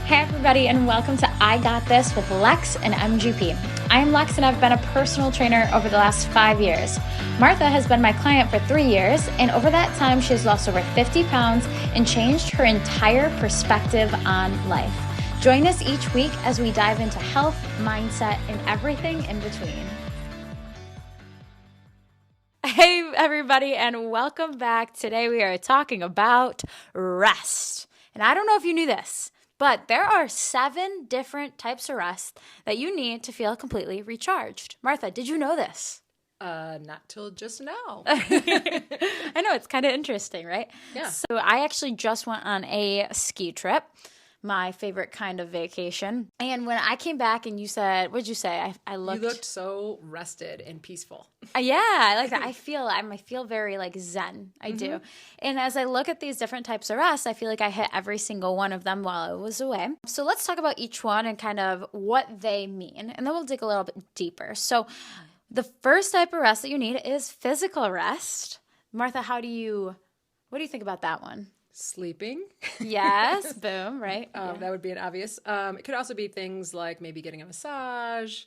Hey everybody, and welcome to I Got This with Lex and MGP. I am Lex and I've been a personal trainer over the last 5 years. Martha has been my client for 3 years, and over that time she has lost over 50 pounds and changed her entire perspective on life. Join us each week as we dive into health, mindset, and everything in between. Hey everybody, and welcome back. Today we are talking about rest. And I don't know if you knew this, but there are 7 different types of rest that you need to feel completely recharged. Martha, did you know this? Not till just now. I know, it's kind of interesting, right? Yeah. So I actually just went on a ski trip, my favorite kind of vacation. And when I came back and you said, what'd you say? I looked. You looked so rested and peaceful. Yeah, I like that. I feel very like zen. I do. And as I look at these different types of rest, I feel like I hit every single one of them while I was away. So let's talk about each one and kind of what they mean. And then we'll dig a little bit deeper. So the first type of rest that you need is physical rest. Martha, what do you think about that one? Sleeping. Yes, boom, right? That would be an obvious. It could also be things like maybe getting a massage,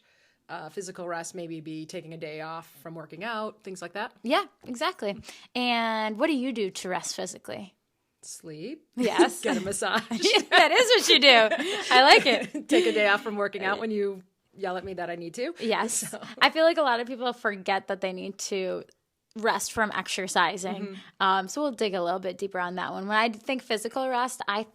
physical rest, maybe be taking a day off from working out, things like that. Yeah, exactly. And what do you do to rest physically? Sleep. Yes. Get a massage. That is what you do. I like it. Take a day off from working out when you yell at me that I need to. Yes. So. I feel like a lot of people forget that they need to rest from exercising. So we'll dig a little bit deeper on that one. When I think physical rest, I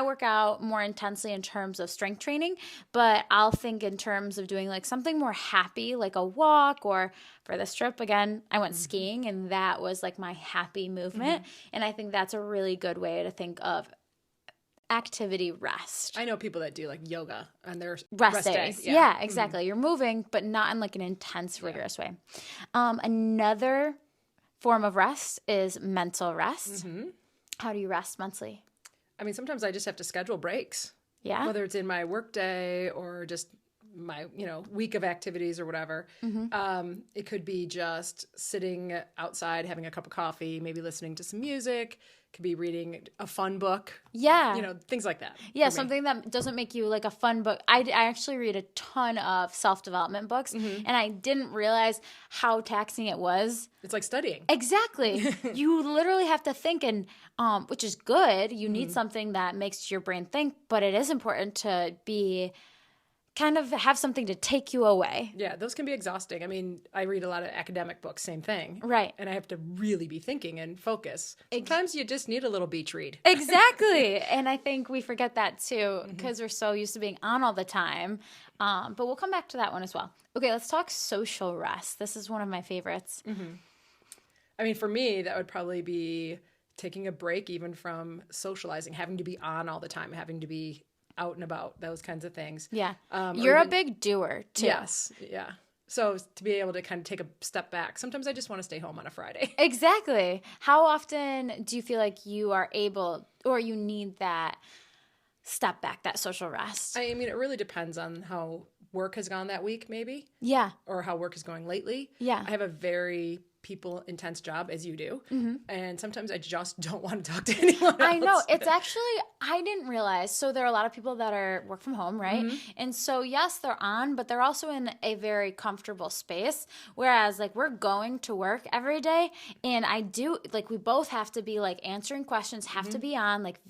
work out more intensely in terms of strength training, but I'll think in terms of doing like something more happy, like a walk, or for this trip, again, I went skiing and that was like my happy movement. And I think that's a really good way to think of activity rest. I know people that do like yoga on their rest days. Day. Yeah, exactly. You're moving, but not in like an intense, rigorous way. Another form of rest is mental rest. How do you rest mentally? I mean, sometimes I just have to schedule breaks. Yeah. Whether it's in my work day or just my, week of activities or whatever. It could be just sitting outside, having a cup of coffee, maybe listening to some music. Could be reading a fun book. Yeah. Things like that. Yeah, something that doesn't make you like a fun book. I actually read a ton of self-development books, and I didn't realize how taxing it was. It's like studying. Exactly. You literally have to think, and which is good. You need something that makes your brain think, but it is important to be kind of have something to take you away. Yeah, those can be exhausting. I mean, I read a lot of academic books, same thing. Right. And I have to really be thinking and focus. Sometimes you just need a little beach read. Exactly. And I think we forget that too because we're so used to being on all the time. But we'll come back to that one as well. Okay, let's talk social rest. This is one of my favorites. I mean, for me, that would probably be taking a break even from socializing, having to be on all the time, having to be out and about, those kinds of things. Yeah. You're a big doer too. Yes. Yeah. So to be able to kind of take a step back, sometimes I just want to stay home on a Friday. Exactly. How often do you feel like you are able or you need that step back, that social rest? I mean, it really depends on how work has gone that week, maybe. Yeah. Or how work is going lately. Yeah. I have a very intense job, as you do. And sometimes I just don't want to talk to anyone else. I know. It's actually, I didn't realize. So there are a lot of people that are work from home, right? And so yes, they're on, but they're also in a very comfortable space. Whereas like we're going to work every day, and I do, like we both have to be like answering questions, have to be on like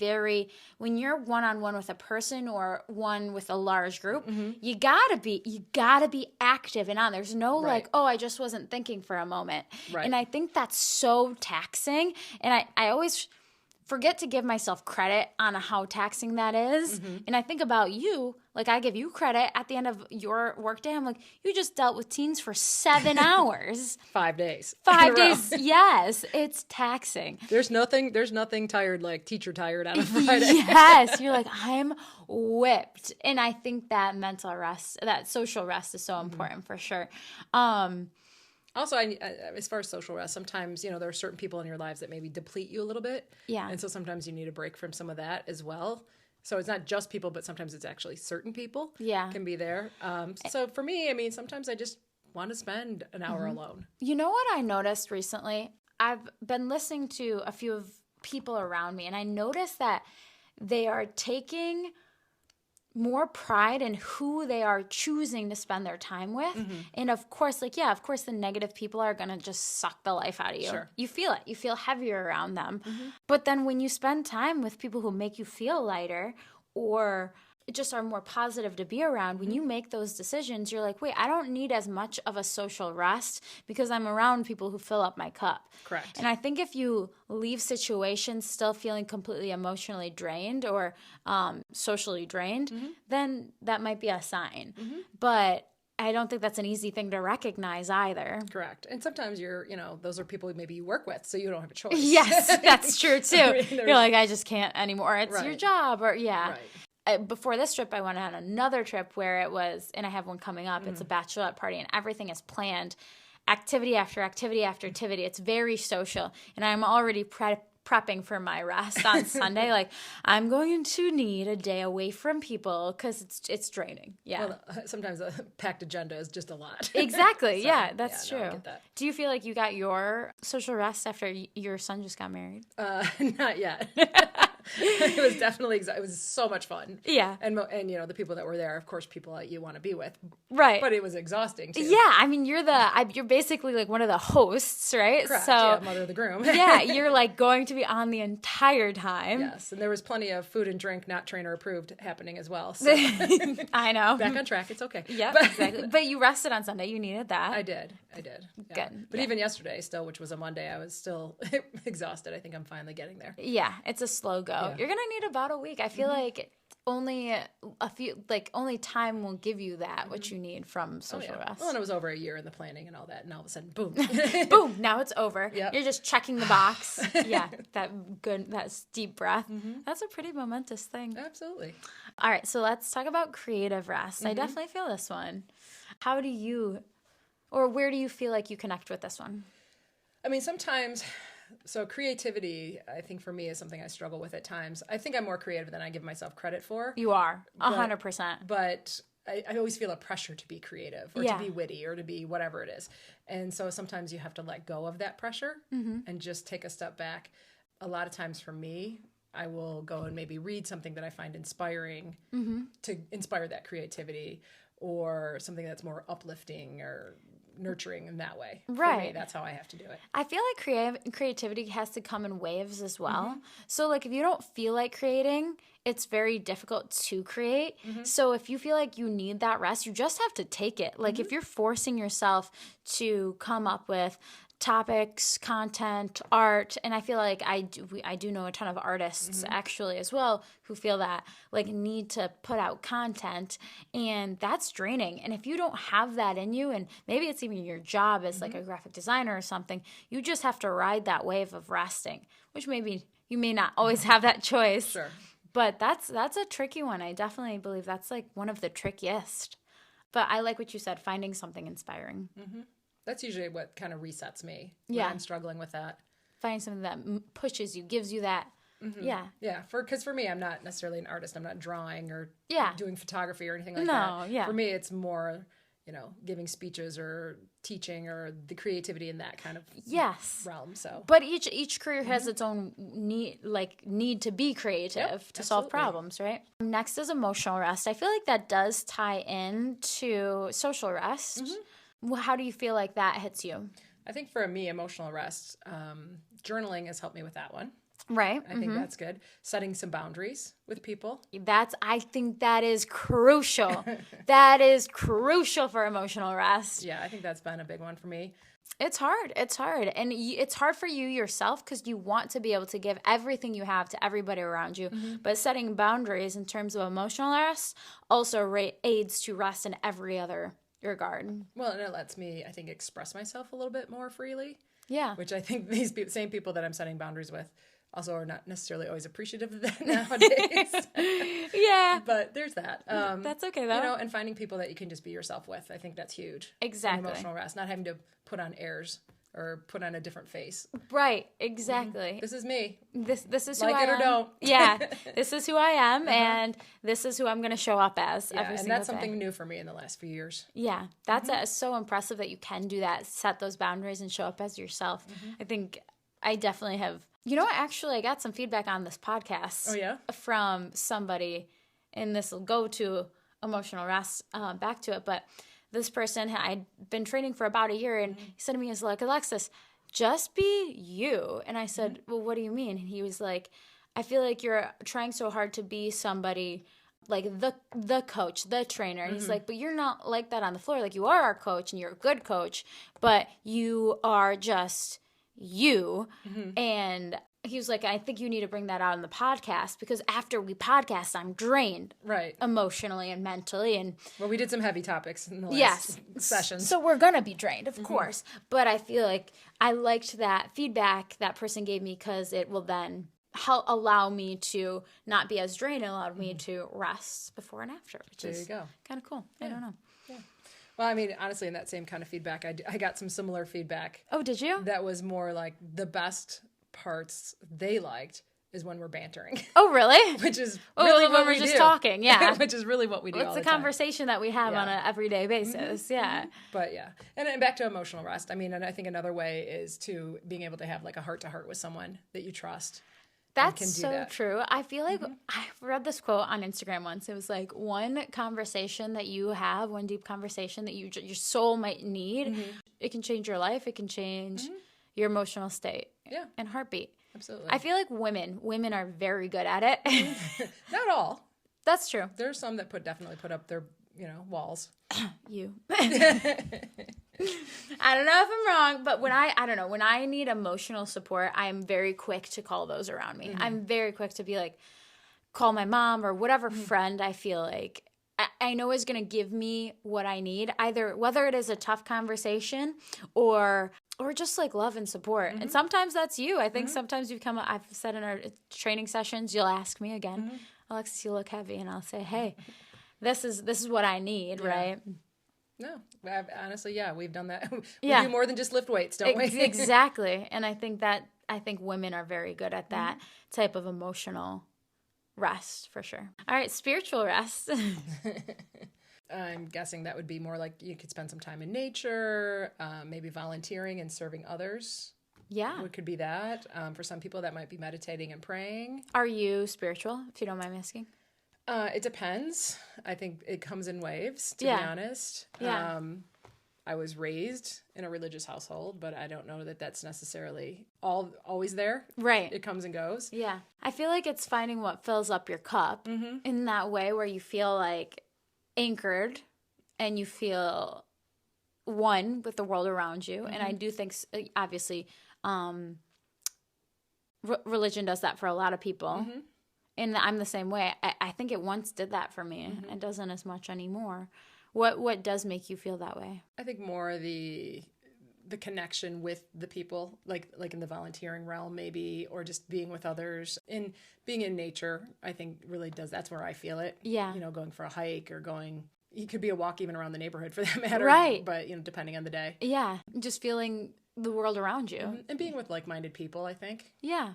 when you're one-on-one with a person or one with a large group, you gotta be active and on. There's no like, oh, I just wasn't thinking for a moment. Right. And I think that's so taxing. And I always forget to give myself credit on how taxing that is. And I think about you, like I give you credit at the end of your workday. I'm like, you just dealt with teens for 7 hours. 5 days. 5 days. Yes. It's taxing. There's nothing tired like teacher tired on a Friday. Yes. You're like, I'm whipped. And I think that mental rest, that social rest is so important for sure. Also, as far as social rest, sometimes, there are certain people in your lives that maybe deplete you a little bit. Yeah. And so sometimes you need a break from some of that as well. So it's not just people, but sometimes it's actually certain people can be there. So for me, I mean, sometimes I just want to spend an hour alone. You know what I noticed recently? I've been listening to a few of people around me, and I noticed that they are taking more pride in who they are choosing to spend their time with. And of course, of course the negative people are going to just suck the life out of you. Sure. You feel it. You feel heavier around them. But then when you spend time with people who make you feel lighter or just are more positive to be around, when you make those decisions, you're like, wait, I don't need as much of a social rest because I'm around people who fill up my cup. Correct. And I think if you leave situations still feeling completely emotionally drained or socially drained, then that might be a sign. But I don't think that's an easy thing to recognize either. Correct. And sometimes those are people maybe you work with, so you don't have a choice. Yes, that's true too. You're like, I just can't anymore. It's your job or Right. Before this trip, I went on another trip where it was, and I have one coming up, it's a bachelorette party, and everything is planned, activity after activity after activity. It's very social, and I'm already prepping for my rest on Sunday. Like, I'm going to need a day away from people because it's draining. Yeah. Well, sometimes a packed agenda is just a lot. Exactly. So, yeah, that's true. No, I get that. Do you feel like you got your social rest after your son just got married? Not yet. It was definitely, it was so much fun. Yeah. And the people that were there, of course, people that you want to be with. Right. But it was exhausting too. Yeah. I mean, you're basically like one of the hosts, right? Correct. So, yeah, mother of the groom. yeah, you're like going to be on the entire time. Yes. And there was plenty of food and drink, not trainer approved, happening as well. So I know. back on track. It's okay. Yeah, exactly. But you rested on Sunday. You needed that. I did. Yeah. Good. But even yesterday still, which was a Monday, I was still exhausted. I think I'm finally getting there. Yeah, it's a slow go. Yeah. You're going to need about a week. I feel like only only time will give you that, what you need from social rest. Well, and it was over a year in the planning and all that, and all of a sudden, boom. Boom, now it's over. Yep. You're just checking the box. Yeah, that deep breath. That's a pretty momentous thing. Absolutely. All right, so let's talk about creative rest. I definitely feel this one. How do you, or where do you feel like you connect with this one? I mean, sometimes, so creativity, I think for me is something I struggle with at times. I think I'm more creative than I give myself credit for. You are, 100%. But I always feel a pressure to be creative or to be witty or to be whatever it is. And so sometimes you have to let go of that pressure and just take a step back. A lot of times for me, I will go and maybe read something that I find inspiring to inspire that creativity, or something that's more uplifting or nurturing in that way. Right. For me, that's how I have to do it. I feel like creativity has to come in waves as well. So like if you don't feel like creating, it's very difficult to create. So if you feel like you need that rest, you just have to take it. Like if you're forcing yourself to come up with topics, content, art, and I feel like I do know a ton of artists actually as well who feel that like need to put out content, and that's draining. And if you don't have that in you, and maybe it's even your job as like a graphic designer or something, you just have to ride that wave of resting, which maybe you may not always have that choice. Sure. But that's a tricky one. I definitely believe that's like one of the trickiest. But I like what you said, finding something inspiring. That's usually what kind of resets me when Yeah. I'm struggling with that. Finding something that pushes you, gives you that. Yeah. Yeah, because for me, I'm not necessarily an artist. I'm not drawing or doing photography or anything like No, that. yeah. For me, it's more, giving speeches or teaching or the creativity in that kind of realm. So, But each career has its own need to be creative to solve absolutely. problems, right? Next is emotional rest. I feel like that does tie into social rest. Well, how do you feel like that hits you? I think for me, emotional rest, journaling has helped me with that one. Right. I think that's good. Setting some boundaries with people. I think that is crucial. That is crucial for emotional rest. Yeah, I think that's been a big one for me. It's hard. It's hard. And it's hard for you yourself because you want to be able to give everything you have to everybody around you. But setting boundaries in terms of emotional rest also aids to rest in every other regard. Well, and it lets me, I think, express myself a little bit more freely. Yeah. Which I think these same people that I'm setting boundaries with also are not necessarily always appreciative of that nowadays. Yeah. But there's that. That's okay, though. And finding people that you can just be yourself with. I think that's huge. Exactly. Emotional rest. Not having to put on airs or put on a different face. Right. Exactly. This is me. This is who like I am. it or don't. Yeah. This is who I am, and this is who I'm going to show up as every single day. And that's something new for me in the last few years. Yeah. That's so impressive that you can do that, set those boundaries and show up as yourself. I think I definitely have. You know, actually, I got some feedback on this podcast. Oh, yeah? From somebody, and this will go to emotional rest, back to it, but this person, I'd been training for about a year, and he said to me, he's like, Alexis, just be you. And I said, well, what do you mean? And he was like, I feel like you're trying so hard to be somebody like the coach, the trainer. And he's like, but you're not like that on the floor. Like, you are our coach, and you're a good coach, but you are just you. And he was like, I think you need to bring that out in the podcast, because after we podcast, I'm drained, right, emotionally and mentally. And well, we did some heavy topics in the last sessions, so we're gonna be drained, of course. But I feel like I liked that feedback that person gave me, because it will then help allow me to not be as drained, and allowed me to rest before and after, which is kind of cool. I don't know. Yeah. Well, I mean, honestly, in that same kind of feedback, I got some similar feedback. Oh, did you? That was more like the best parts they liked is when we're bantering. Oh, really? Which is really what when we we're just do. talking, yeah. Which is really what we do all the time. It's a conversation that we have on an everyday basis, yeah. But yeah. And then back to emotional rest. I mean, and I think another way is to being able to have like a heart-to-heart with someone that you trust. That's so true. I feel like I read this quote on Instagram once. It was like, one conversation that you have, one deep conversation that your soul might need, it can change your life. It can change your emotional state and heartbeat. Absolutely. I feel like women are very good at it. Not all. That's true. There's some that definitely put up their, walls. You. I don't know if I'm wrong, but when I need emotional support, I'm very quick to call those around me. I'm very quick to be like, call my mom or whatever friend I feel like I know is going to give me what I need, either whether it is a tough conversation or just like love and support. And sometimes that's you. I think sometimes I've said in our training sessions, you'll ask me again, Alexis, you look heavy. And I'll say, hey, this is what I need, right? No, honestly, we've done that. We do more than just lift weights, don't we? Exactly. And I think women are very good at that type of emotional rest, for sure. All right, spiritual rest. I'm guessing that would be more like you could spend some time in nature, maybe volunteering and serving others. Yeah. What could be that? For some people, that might be meditating and praying. Are you spiritual, if you don't mind me asking? It depends. I think it comes in waves, to be honest. Yeah. I was raised in a religious household, but I don't know that that's necessarily always there. Right. It comes and goes. Yeah. I feel like it's finding what fills up your cup in that way, where you feel like anchored and you feel one with the world around you. And I do think, obviously, religion does that for a lot of people. And I'm the same way. I think it once did that for me. It doesn't as much anymore. What does make you feel that way? I think more the connection with the people, like in the volunteering realm maybe, or just being with others. And being in nature, I think really does. That's where I feel it. Yeah. Going for a hike or it could be a walk even around the neighborhood for that matter. Right. But, depending on the day. Yeah. Just feeling the world around you. And being with like-minded people, I think. Yeah.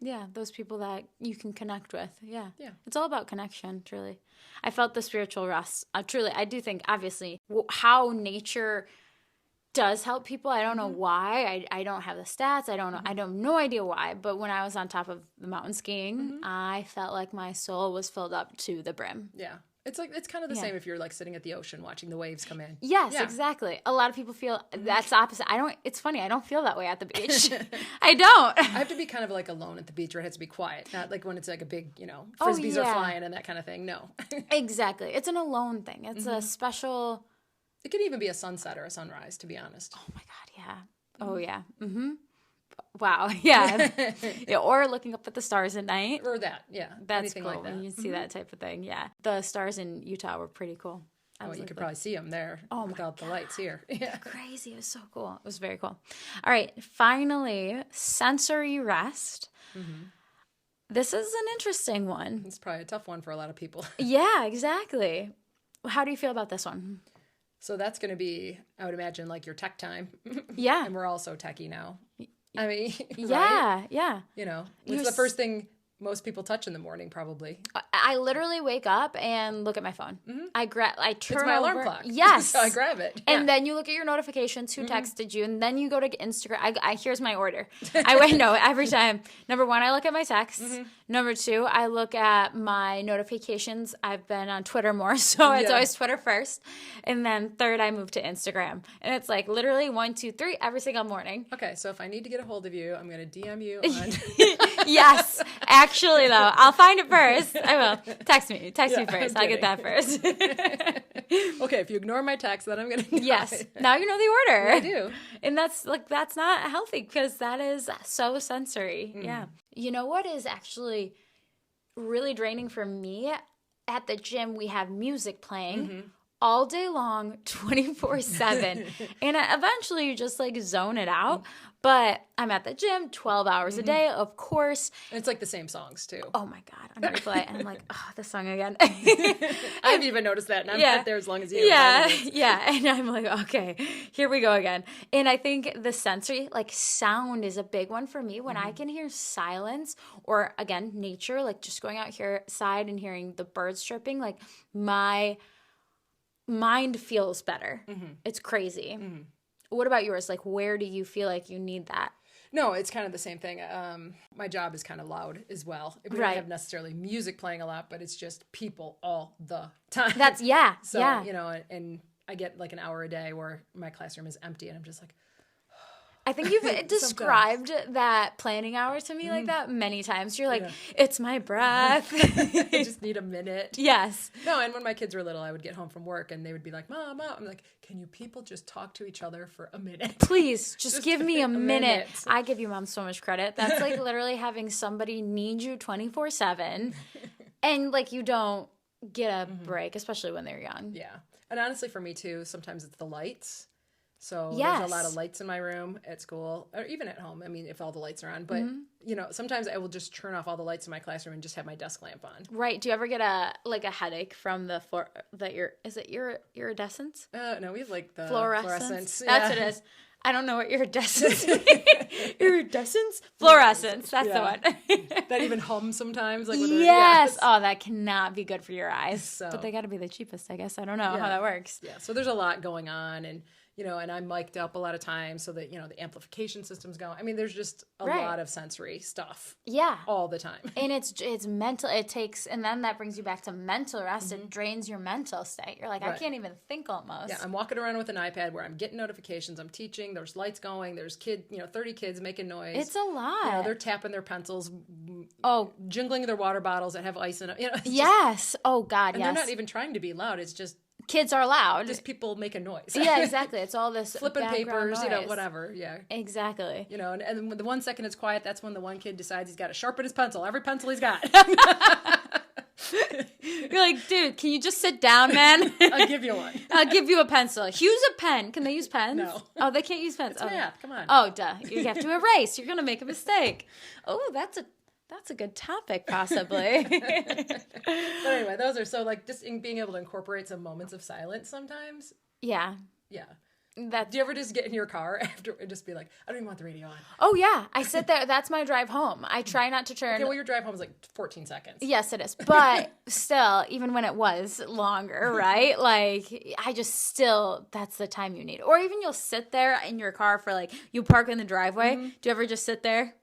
Yeah, those people that you can connect with. Yeah. It's all about connection, truly. I felt the spiritual rest. Truly, I do think, obviously, how nature does help people. I don't know why. I don't have the stats. I don't know. I have no idea why. But when I was on top of the mountain skiing, I felt like my soul was filled up to the brim. Yeah. It's kind of the same if you're like sitting at the ocean watching the waves come in. Yes, exactly. A lot of people feel that's opposite. It's funny. I don't feel that way at the beach. I don't. I have to be kind of like alone at the beach where it has to be quiet. Not like when it's like a big, frisbees are flying and that kind of thing. No. Exactly. It's an alone thing. It's a special. It could even be a sunset or a sunrise, to be honest. Oh my God. Yeah. Oh yeah. Wow. Yeah. Or looking up at the stars at night. Or that. Yeah. That's anything cool. like that. When you see that type of thing. Yeah. The stars in Utah were pretty cool. You could probably see them there without the lights here. Yeah. Crazy. It was so cool. It was very cool. All right. Finally, sensory rest. This is an interesting one. It's probably a tough one for a lot of people. Yeah, exactly. How do you feel about this one? So that's going to be, I would imagine, like your tech time. Yeah. And we're all so techie now. I mean, yeah, right? yeah. What's the first thing most people touch in the morning, probably. I literally wake up and look at my phone. I turn It's my over. alarm clock. Yes. So I grab it. And then you look at your notifications, who texted you, and then you go to Instagram. Here's my order. Every time. Number one, I look at my texts. Number two, I look at my notifications. I've been on Twitter more, so it's always Twitter first. And then third, I move to Instagram. And it's like literally 1, 2, 3 every single morning. Okay, so if I need to get a hold of you, I'm going to DM you on... Yes. Actually, though, I'll find it first. I will. Text me first. I'll get that first. Okay, if you ignore my text, then I'm going to... Yes. Now you know the order. I do. And that's not healthy because that is so sensory. Yeah. You know what is actually really draining for me? At the gym, we have music playing all day long, 24/7. And eventually you just like zone it out. But I'm at the gym 12 hours a day, of course. And it's like the same songs, too. Oh, my God. I'm replay. And I'm like, oh, this song again. I haven't even noticed that. And I'm not there as long as you. Yeah. And I'm like, okay, here we go again. And I think the sensory, like sound is a big one for me. When I can hear silence or, again, nature, like just going outside and hearing the birds chirping, like my mind feels better. It's crazy. What about yours? Like, where do you feel like you need that? No, it's kind of the same thing. My job is kind of loud as well. We don't have necessarily music playing a lot, but it's just people all the time. So, you know, and I get like an hour a day where my classroom is empty and I'm just like, I think you've described that planning hour to me like that many times. You're like, it's my breath. I just need a minute. Yes. No, and when my kids were little, I would get home from work and they would be like, Mom. I'm like, can you people just talk to each other for a minute? Please, just give me a minute. I give you mom so much credit. That's like literally having somebody need you 24/7 and like you don't get a break, especially when they're young. Yeah. And honestly, for me too, sometimes it's the lights. So there's a lot of lights in my room at school or even at home. I mean, if all the lights are on, but you know, sometimes I will just turn off all the lights in my classroom and just have my desk lamp on. Right. Do you ever get a headache from the is it iridescence? No, we have like the fluorescence. Yeah. That's what it is. I don't know what iridescence is. Iridescence? Fluorescence. That's the one. That even hums sometimes. Like yes. Oh, that cannot be good for your eyes. So, but they got to be the cheapest, I guess. I don't know how that works. Yeah. So there's a lot going on and you know, and I'm mic'd up a lot of times so that, you know, the amplification system's going. I mean, there's just a lot of sensory stuff. Yeah. All the time. And it's mental. It takes, and then that brings you back to mental rest. It drains your mental state. You're like, I can't even think almost. Yeah, I'm walking around with an iPad where I'm getting notifications. I'm teaching. There's lights going. There's 30 kids making noise. It's a lot. You know, they're tapping their pencils. Jingling their water bottles that have ice in them. You know, yes. Oh, God, and they're not even trying to be loud. It's just. Kids are loud. Just people making noise. Yeah, exactly. It's all this flipping papers, noise. You know, whatever. Yeah. Exactly. You know, and the 1 second it's quiet, that's when the one kid decides he's got to sharpen his pencil. Every pencil he's got. You're like, dude, can you just sit down, man? I'll give you one. I'll give you a pencil. Use a pen. Can they use pens? No. Oh, they can't use pens. It's math. Come on. Oh, duh. You have to erase. You're going to make a mistake. Oh, that's a good topic, possibly. But anyway, those are so like just being able to incorporate some moments of silence sometimes. Yeah. Yeah. Do you ever just get in your car after and just be like, I don't even want the radio on? Oh, yeah. I sit there. That's my drive home. I try not to turn. Okay, well, your drive home is like 14 seconds. Yes, it is. But still, even when it was longer, right? Like, that's the time you need. Or even you'll sit there in your car for like, you park in the driveway. Do you ever just sit there?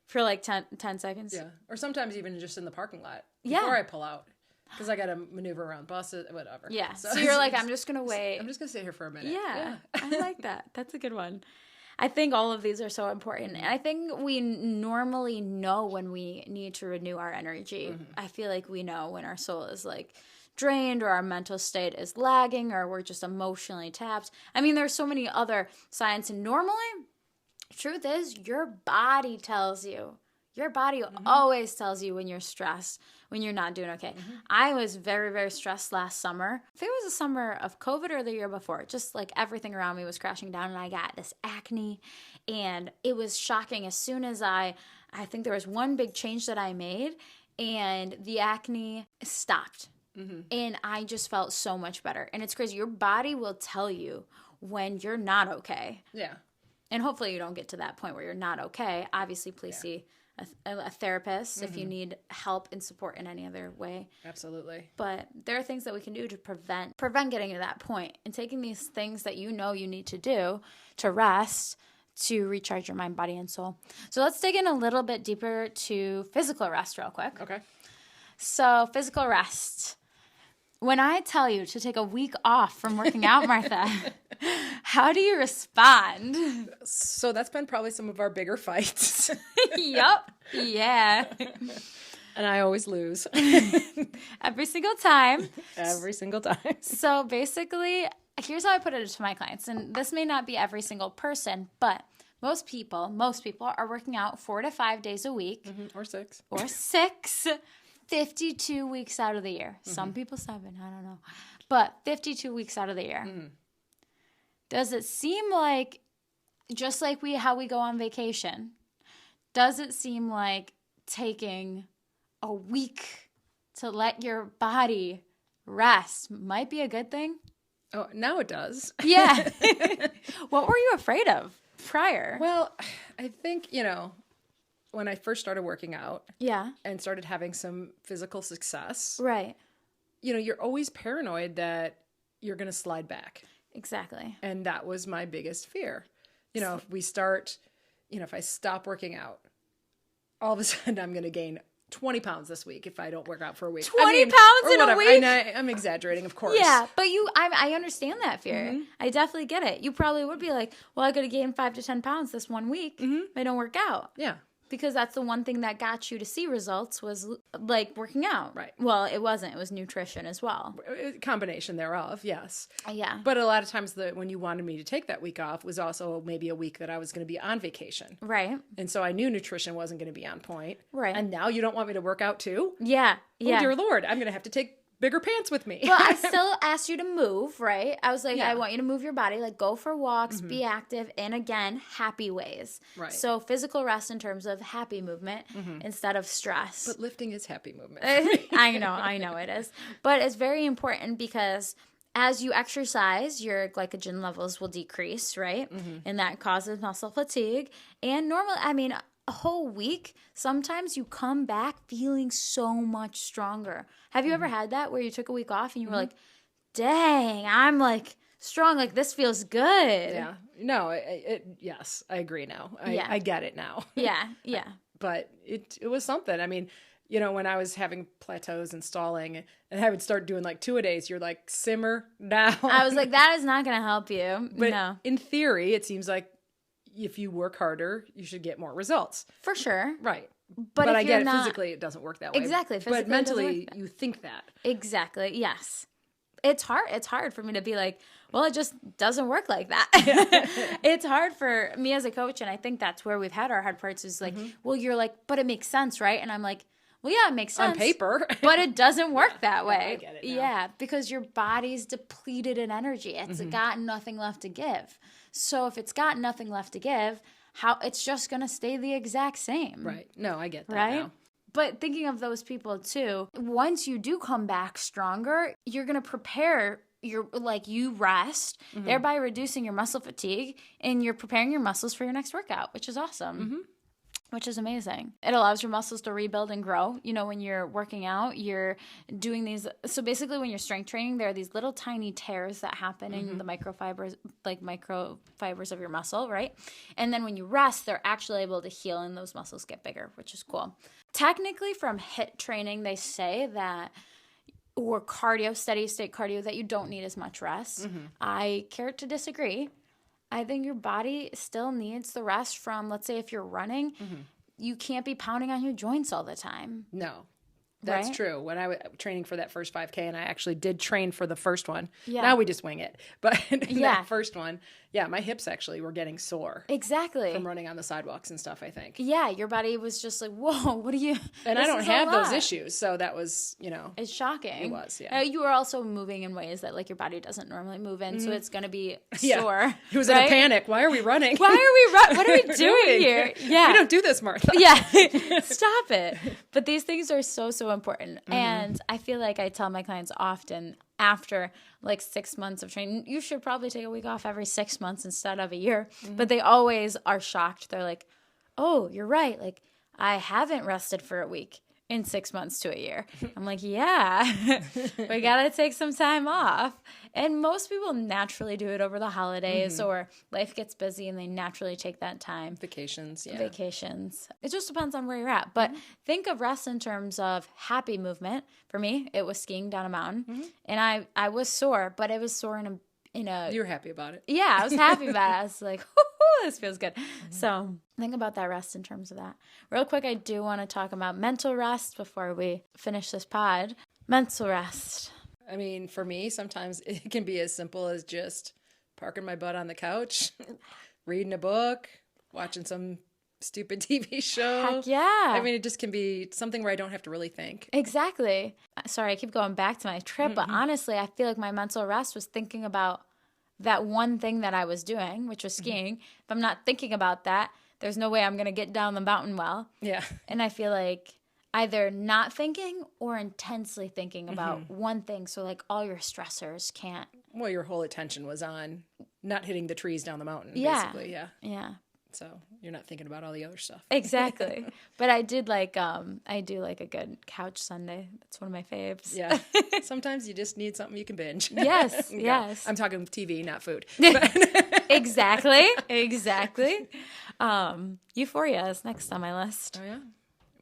For like 10 seconds? Yeah. Or sometimes even just in the parking lot before I pull out. Because I got to maneuver around buses, whatever. Yeah. So you're like, I'm just going to wait. I'm just going to sit here for a minute. Yeah. I like that. That's a good one. I think all of these are so important. And I think we normally know when we need to renew our energy. I feel like we know when our soul is like drained or our mental state is lagging or we're just emotionally tapped. I mean, there's so many other signs. And normally, truth is, your body tells you. Your body always tells you when you're stressed, when you're not doing okay. I was very, very stressed last summer. I think it was the summer of COVID or the year before. Just like everything around me was crashing down and I got this acne. And it was shocking. As soon as I think there was one big change that I made and the acne stopped. And I just felt so much better. And it's crazy. Your body will tell you when you're not okay. Yeah. And hopefully you don't get to that point where you're not okay. Obviously, please see a therapist if you need help and support in any other way. Absolutely. But there are things that we can do to prevent getting to that point, and taking these things that you know you need to do to rest, to recharge your mind, body, and soul. So let's dig in a little bit deeper to physical rest real quick. Okay. So physical rest. When I tell you to take a week off from working out, Martha, how do you respond? So that's been probably some of our bigger fights. Yup. Yeah. And I always lose. Every single time. Every single time. So basically, here's how I put it to my clients. And this may not be every single person, but most people are working out 4 to 5 days a week. Or 6. Or 6. 52 weeks out of the year. Some people 7, I don't know. But 52 weeks out of the year. Does it seem like, just like how we go on vacation, does it seem like taking a week to let your body rest might be a good thing? Oh, now it does. Yeah. What were you afraid of prior? Well, I think, when I first started working out and started having some physical success, right. You're always paranoid that you're going to slide back. Exactly. And that was my biggest fear. If we start, if I stop working out, all of a sudden I'm going to gain 20 pounds this week if I don't work out for a week. 20 pounds in a week? I'm exaggerating, of course. Yeah, but I understand that fear. I definitely get it. You probably would be like, well, I got to gain 5 to 10 pounds this one week if I don't work out. Yeah. Because that's the one thing that got you to see results was like working out. Right. Well, it wasn't. It was nutrition as well. Combination thereof, yes. Yeah. But a lot of times when you wanted me to take that week off was also maybe a week that I was going to be on vacation. Right. And so I knew nutrition wasn't going to be on point. Right. And now you don't want me to work out too? Yeah. Yeah. Oh, dear Lord, I'm going to have to take bigger pants with me. Well, I still asked you to move, right? I was like, I want you to move your body, like go for walks, be active, and again, happy ways. Right. So physical rest in terms of happy movement instead of stress. But lifting is happy movement. I know it is. But it's very important because as you exercise, your glycogen levels will decrease, right? And that causes muscle fatigue. And normally, a whole week, sometimes you come back feeling so much stronger. Have you ever had that where you took a week off and you were like, dang, I'm like strong, like this feels good? Yeah. No, yes, I agree now. I get it now. Yeah. But it was something. When I was having plateaus and stalling and I would start doing like 2-a-days, you're like, simmer down. I was like, that is not going to help you. But no. In theory, it seems like if you work harder, you should get more results. For sure. Right. But I get it. Physically, it doesn't work that way. Exactly. But mentally, you think that. Exactly. Yes. It's hard. It's hard for me to be like, well, it just doesn't work like that. It's hard for me as a coach. And I think that's where we've had our hard parts is like, well, you're like, but it makes sense, right? And I'm like, well, yeah, it makes sense. On paper. But it doesn't work that way. I get it now. Yeah, because your body's depleted in energy. It's got nothing left to give. So if it's got nothing left to give, it's just going to stay the exact same. Right. No, I get that right? now. But thinking of those people too, once you do come back stronger, you're going to prepare you rest, thereby reducing your muscle fatigue, and you're preparing your muscles for your next workout, which is awesome. Which is amazing. It allows your muscles to rebuild and grow. When you're working out, you're doing these. So basically when you're strength training, there are these little tiny tears that happen in the microfibers of your muscle, right? And then when you rest, they're actually able to heal and those muscles get bigger, which is cool. Technically from HIIT training, they say that, or cardio, steady state cardio, that you don't need as much rest. I care to disagree. I think your body still needs the rest from, let's say if you're running, you can't be pounding on your joints all the time. No, that's right? true. When I was training for that first 5K, and I actually did train for the first one. Yeah. Now we just wing it. But that first one, my hips actually were getting sore. Exactly. From running on the sidewalks and stuff, I think. Yeah, your body was just like, whoa, what are you... And I don't have those issues, so that was, It's shocking. It was, yeah. You were also moving in ways that, your body doesn't normally move in, so it's going to be sore. He was in a panic. Why are we running? What are we doing here? Yeah. We don't do this, Martha. Yeah. Stop it. But these things are so, so important. And I feel like I tell my clients often, after 6 months of training, you should probably take a week off every 6 months instead of a year. But they always are shocked. They're like, oh, you're right. I haven't rested for a week in 6 months to a year. I'm like, yeah, we got to take some time off. And most people naturally do it over the holidays or life gets busy and they naturally take that time. Vacations, yeah. Vacations. It just depends on where you're at. But think of rest in terms of happy movement. For me, it was skiing down a mountain. And I was sore, but it was sore in a... You were happy about it. Yeah, I was happy about it. I was like, this feels good. So think about that rest in terms of that. Real quick, I do want to talk about mental rest before we finish this pod. Mental rest. I mean, for me, sometimes it can be as simple as just parking my butt on the couch, reading a book, watching some stupid TV show. Heck yeah. I mean, it just can be something where I don't have to really think. Exactly. Sorry, I keep going back to my trip, but honestly, I feel like my mental rest was thinking about that one thing that I was doing, which was skiing. If I'm not thinking about that, there's no way I'm going to get down the mountain well. Yeah. And I feel like either not thinking or intensely thinking about one thing. So like all your stressors can't. Well, your whole attention was on not hitting the trees down the mountain, basically. Yeah. Yeah. So you're not thinking about all the other stuff. Exactly. But I do like a good couch Sunday. That's one of my faves. Yeah. Sometimes you just need something you can binge. Yes. Yeah. Yes. I'm talking TV, not food. Exactly. Euphoria is next on my list. Oh yeah.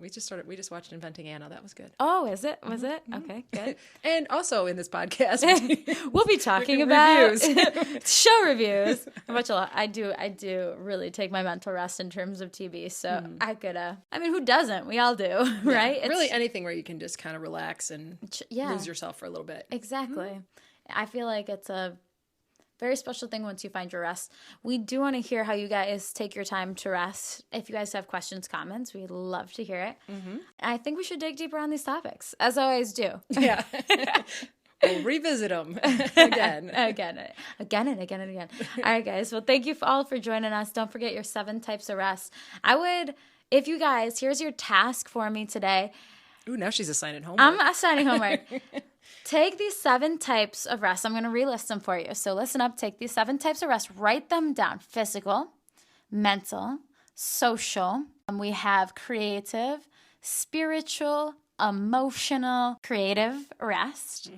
We just watched Inventing Anna. That was good. Oh, is it? Was it? Okay, good. And also in this podcast, we'll be talking about reviews. show reviews. I watch a lot. I do really take my mental rest in terms of TV. So I could, I mean, who doesn't? We all do, right? Yeah, really anything where you can just kind of relax and lose yourself for a little bit. Exactly. I feel like it's a very special thing once you find your rest. We do want to hear how you guys take your time to rest. If you guys have questions, comments, we'd love to hear it. And I think we should dig deeper on these topics, as I always do. Yeah. We'll revisit them again. Again and again. All right, guys. Well, thank you all for joining us. Don't forget your 7 types of rest. If you guys, here's your task for me today. Ooh, now she's assigning homework. I'm assigning homework. Take these 7 types of rest. I'm going to relist them for you. So listen up. Take these 7 types of rest. Write them down. Physical, mental, social. We have creative, spiritual, emotional, creative rest.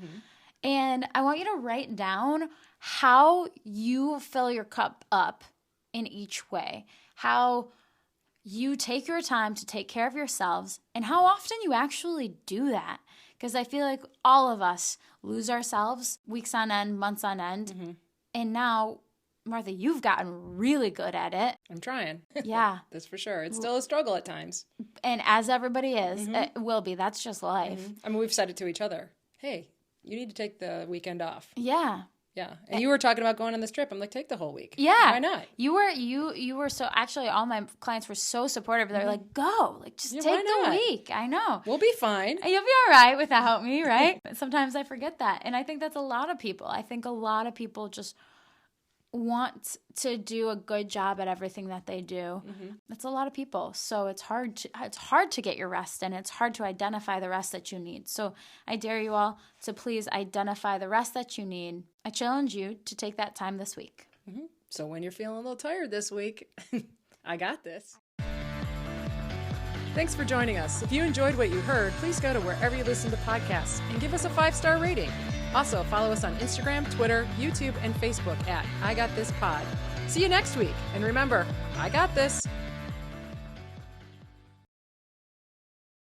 And I want you to write down how you fill your cup up in each way. How you take your time to take care of yourselves and how often you actually do that. Because I feel like all of us lose ourselves weeks on end, months on end. And now, Martha, you've gotten really good at it. I'm trying. Yeah. That's for sure. It's still a struggle at times. And as everybody is, it will be. That's just life. I mean, we've said it to each other. Hey, you need to take the weekend off. Yeah. Yeah. And you were talking about going on this trip. I'm like, take the whole week. Yeah. Why not? You were so, actually all my clients were so supportive. They're like, go, like just take the week. I know. We'll be fine. And you'll be all right without me, right? But sometimes I forget that. And I think that's a lot of people. I think a lot of people just want to do a good job at everything that they do. That's a lot of people. So it's hard to get your rest, and it's hard to identify the rest that you need. So I dare you all to please identify the rest that you need. I challenge you to take that time this week. So when you're feeling a little tired this week, I got this. Thanks for joining us. If you enjoyed what you heard, please go to wherever you listen to podcasts and give us a 5-star rating. Also, follow us on Instagram, Twitter, YouTube, and Facebook at I Got This Pod. See you next week. And remember, I got this.